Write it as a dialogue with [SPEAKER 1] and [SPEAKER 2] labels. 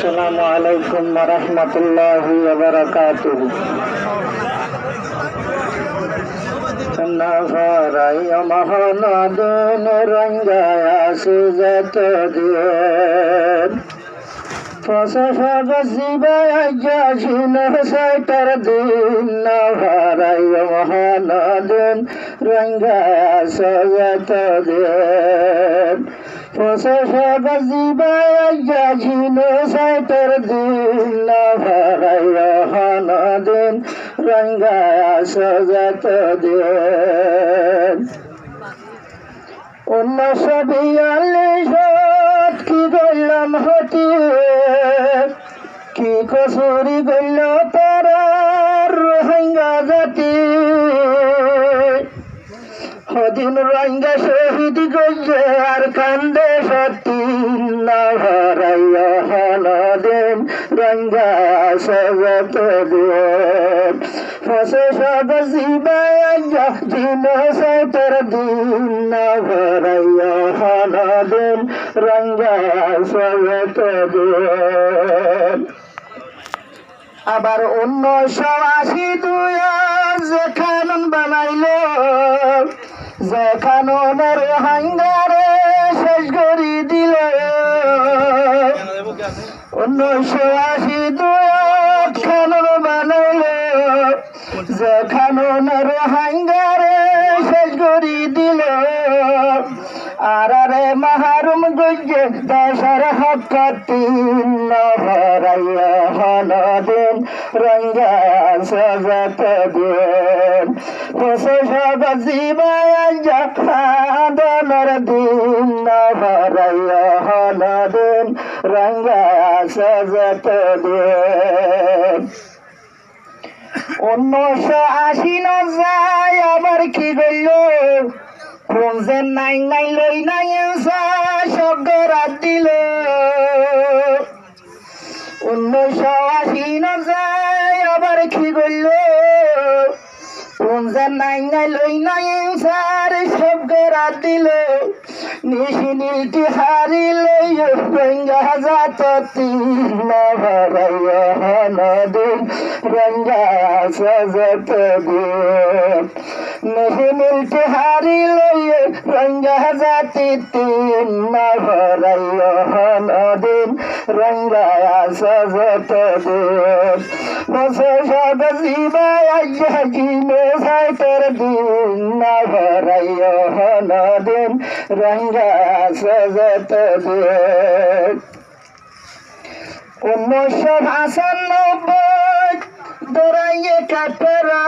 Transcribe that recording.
[SPEAKER 1] আসসালামু আলাইকুম ওয়া রাহমাতুল্লাহি ওয়া বারাকাতুহু। নাফারাই মহানদন রঙ্গায় আসে যত দিন ফসফাসিবাইয়াছিন সাইটার দিন নাফারাই মহানদন রঙ্গায় আসে যত দিন ফসফাসিবাইয়াছিন সাইটার দিন নাফারাই মহানদন রঙ্গায় আসে যত দিন 1942 কি করলাম হতি কি কসুরি গইল তারা রোহিঙ্গা জাতি হদিন রোহিঙ্গা শহীদ গইছে আর কান্দে সত্যি না হারাইয়া হানাদিন রোহিঙ্গা সজত দিন ফসে সবজিবাইয়া দিন সাইটার দিন না হারাইয়া হানাদিন রোহিঙ্গা সজত দিন আবার 1982 যে কানুন বানাইল যে কানুনের হাঙ্গারে শেষ করে দিল 1982 কানুন বানাইল যে কানুনের হাঙ্গারে শেষ করে দিল আরে মাহরুম গইয়ে দেশের হকতি নভরাইয়া হনদিন রঙ্গা সজত দিন হোসে সবজিবাইয়া খাদনের দিন নভরাইয়া হনদিন রঙ্গা সজত দিন 1980 যায় আবার কি গইল কোন যে নাই নাই লই নাই শব্দ রাত দিল 1980 যায় আবার কি গইল কোন যে নাই নাই লই নাই শব্দ রাত দিল নিশিনীতি হারিলে রঙ্গা জাত তিন ভরাইয়া নদিন রঙ্গা সজত দিন নিশিনীতি হারিলে রঙ্গা জাতি তিন ভরাইয়া নদিন রঙ্গা সজত দিন বসে সবজিবাইয়া দিন সাইটার দিন ভরাইয়া নদিন রঙ্গা সজত দিন 1995 দৌড়াইয়ে কাপেরা